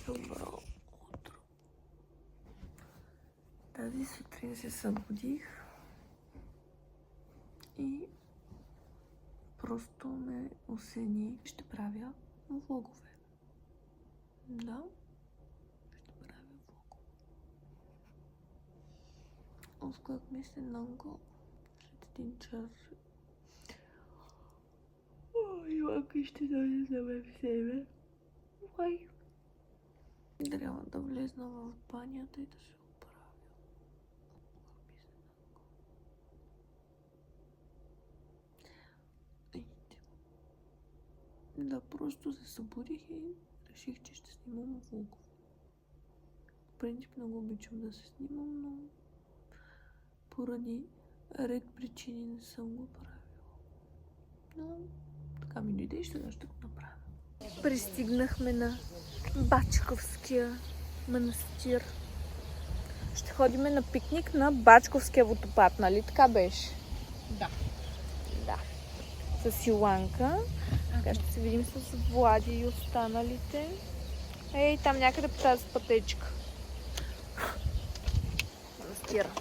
Добро утро. Тази сутрин се събудих и просто ме осени. Ще правя влогове. Да, ще правя влогове. Отскочихме се много. След един час. Иванка ще дойде да ме вземе. Трябва да влезна в банята и да се оправя. Да, просто се събудих и реших, че ще снимам влогове. В принцип много обичам да се снимам, но поради ред причини не съм го правила. Но така ми дойде и ще го направя. Пристигнахме на Бачковския манастир. Ще ходим на пикник на Бачковския водопад, нали така беше? Да. Да. С Йоанка. Така ще се видим с Влади и останалите. Ей, там някъде по тази пътечка. Манастира.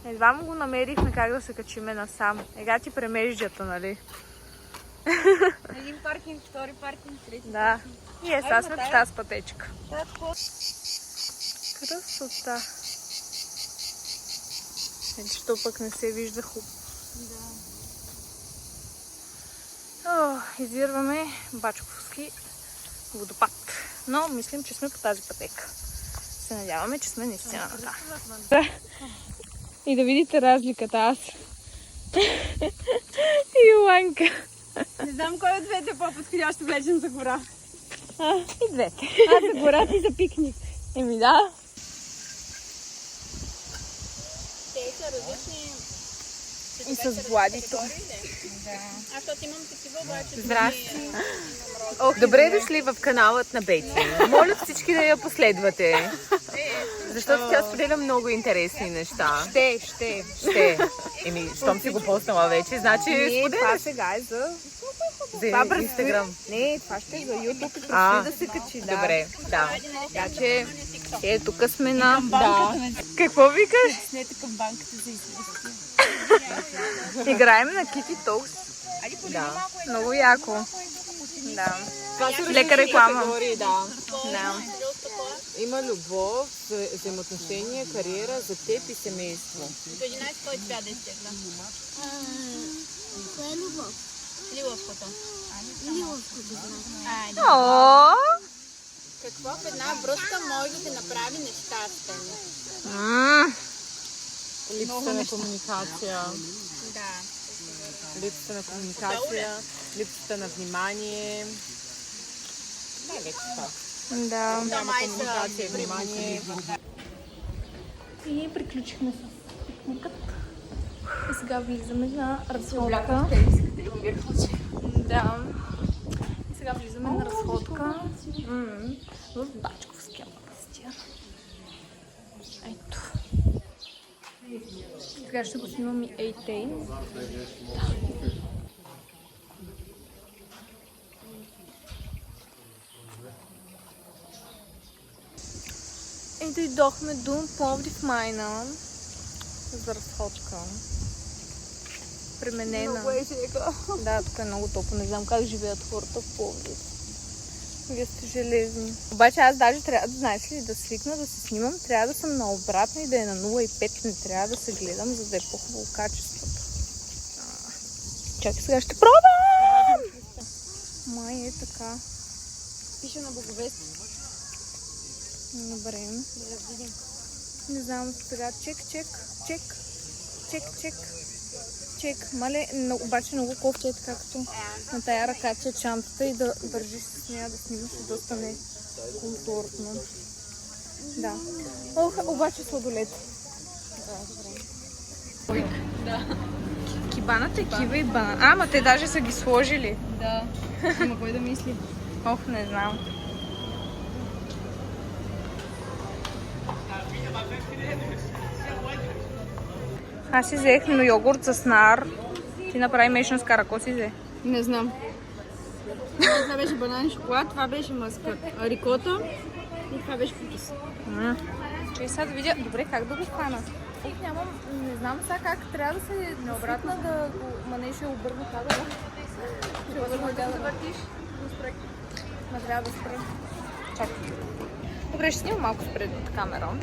Едва му го намерихме как да се качиме насам. Ега ти премеждията, нали? Един паркинг, втори паркинг, трети. Да. И сега сме по тази пътечка. Красота. Ето пък не се вижда хубаво. Да. Извирваме Бачковски водопад. Но мислим, че сме по тази пътека. Се надяваме, че сме наистина на това. И да видите разликата аз. И Йоанка. Не знам кой от двете е по-подходящо влечен за гора. И двете. Аз за гората и за пикник. Еми да. Те са различни. И с Владито. Аз защото имам такива обаче. Здрасти! Добре дошли в каналът на Бети. Моля всички да я последвате. Защото тя споделя много интересни неща. Ще. Еми, щом си го поснала вече, значи Това споделяш сега е за Инстаграм. Не, това ще е за YouTube и предстои да се качи. Да. Добре, да. Така че, тук сме на... Да. Какво викаш? Снете към банката за известие. Играем на Kitty Talks. Да. Много яко. Да. Това са Лека реклама. категории, да. Да. Има любов, взаимоотношения, кариера за теб и семейство. До 11 кой трябва да изтегля? Кое е любов? Ливовкото. Ливовкото. О! Какво в една връзка може да те направи нещастен? Липса на комуникация. Да. Липсата на комуникация, липсата на внимание. Най-вече това. Да. Няма комуникация, внимание. И приключихме с пикникът. И сега влизаме на разходка. Да. И сега влизаме на разходка в Бачковския манастир. Ето. Сега ще го снимам и Ейтей. И дойдохме до Пловдив Майна за разходка. Пременена. Много е сега. Да, тук е много топло. Не знам как живеят хората в Пловдив. Вие сте железни. Обаче аз даже трябва, знаеш ли, да свикна да се снимам, трябва да съм на обратно и да е на 0,5. Не трябва да се гледам, за да е по-хубаво качеството. Чакай, сега ще пробвам! Май е така. Пише на Боговест. Добре. Да видим. Не знам сега. Чек. Мале, обаче много кофти е така като на тая ръка, че чантата и да държиш с нея да снимаш и доста не културно. Да. Обаче сладолет. Да. Кибана такива и банан. Ама те даже са ги сложили. Да. Има кой да мисли. Ох, не знам. Аз си взех йогурт с нар. Ти направи мешано с кара. Ко си взе? Не знам. Това беше банан шоколад, това беше мъска. Рикота и това беше кукис. Чай сега да видя. Добре, как да го хвана? Нямам, не знам сега как трябва да се обратно да го... Ма не ще обърна кабела. Ще обърна да въртиш. Ма трябва да спре. Чакай. Добре, ще снимам малко с предната камера.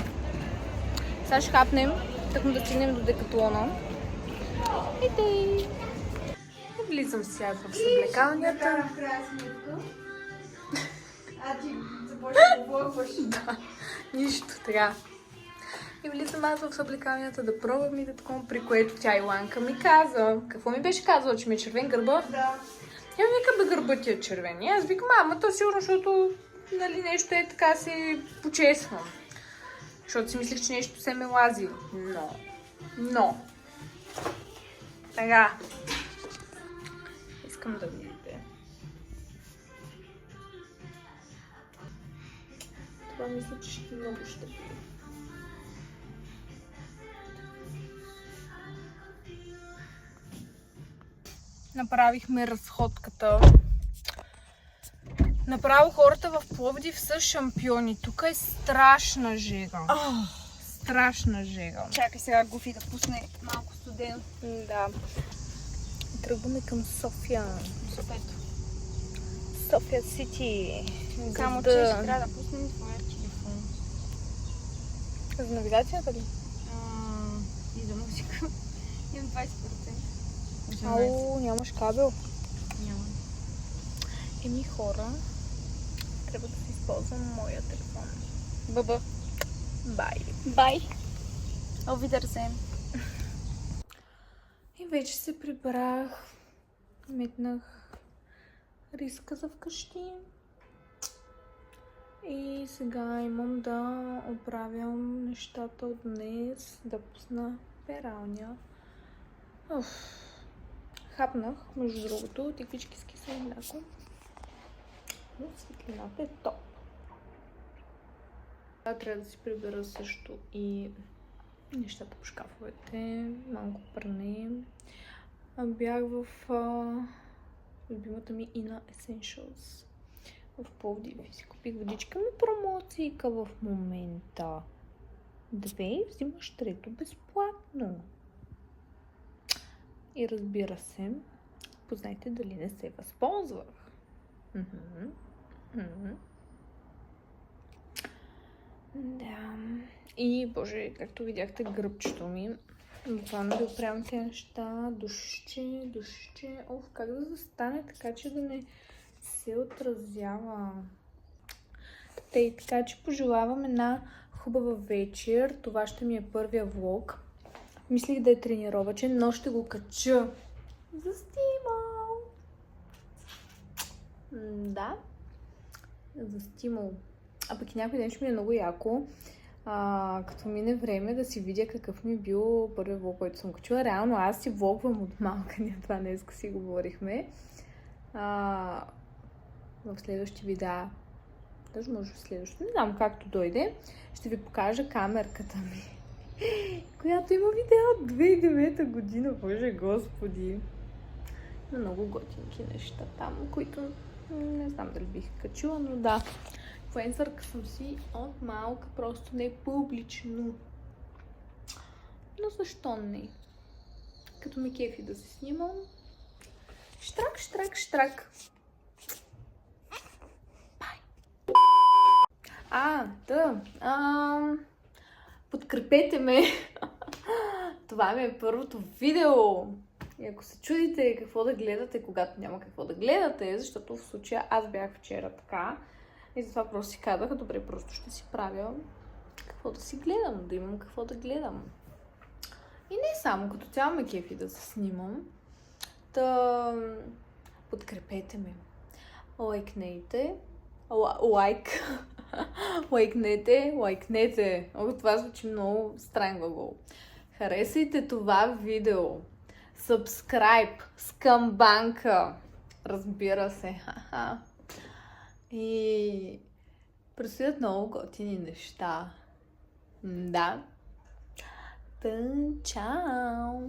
Сега ще хапнем, тъкмо да стигнем до Декатлона. И тъй. Влизам сега в съблекалнята. Да, нищо така. И влизам аз в съблекалнята да пробвам и да такова, при което тя Иланка ми каза. Какво ми беше казала, че ми е червен гърба? Да. Тя ми вика, бе, гърбът ти е червен. И аз викам, ама то сигурно, защото нали, нещо е така си почесвам. Защото си мислих, че нещо се ме лази. Но. Така. Искам да видите. Това мисля, че ще много ще бъде. Направихме разходката. Направо хората в Пловдив са шампиони. Тук е страшна жега. Страшна жега. Чакай сега Гофи да пусне малко студено. Да. Тръгваме към София. София Сити. Само че ще трябва да пуснем твоя телефон. За навигацията ли? И за музика. Имам 20%. Ау, нямаш кабел. Няма. Еми хора, трябва да си използвам моя телефон. Бъбъ. Бай. Бай. Овидързен. И вече се прибрах. Метнах риска за вкъщи. И сега имам да оправям нещата от днес, да пусна пералня. Хапнах, между другото, тиквички с кисело мляко. Но светлината е топ. Трябва да си прибера също и нещата по шкафовете, малко пране. Бях в любимата ми Ina Essentials в Пловдив и си купих водичка ми промоцийка в момента. 2 взимаш трето безплатно. И разбира се, познайте дали не се възползвах. Да. И, боже, както видяхте гръбчето ми, буквално да оправям тези неща, душче. Как да застане така, че да не се отразява. Така че пожелавам една хубава вечер. Това ще ми е първия влог. Мислих да е тренировачен, но ще го кача за стимул. Да. За стимул. А пък и някой ден ще ми е много яко. Като мине време да си видя какъв ми е бил първият влог, който съм качила. Реално аз си влогвам от малка. Ние това днеска си говорихме. В следващи видеа. Даже може в следващото. Не знам както дойде. Ще ви покажа камерката ми, която има видео от 2009 година. Боже господи. Много готинки неща там, които не знам дали бих качила, но да. Инфлуенсърка съм си от малка, просто не публично. Но защо не? Като ми кефи да се снимам. Штрак. Бай. Подкрепете ме. Това ми е първото видео. И ако се чудите какво да гледате, когато няма какво да гледате, защото в случая аз бях вчера така, и затова просто си казах, добре, просто ще си правя какво да си гледам, да имам какво да гледам. И не само, като цяло ме кефи да се снимам. Подкрепете ме. Лайкнете. Лайкнете. О, това звучи много странен глагол. Харесайте това видео. Subscribe с камбанка. Разбира се. И предстоят много готини неща. Да. Чао!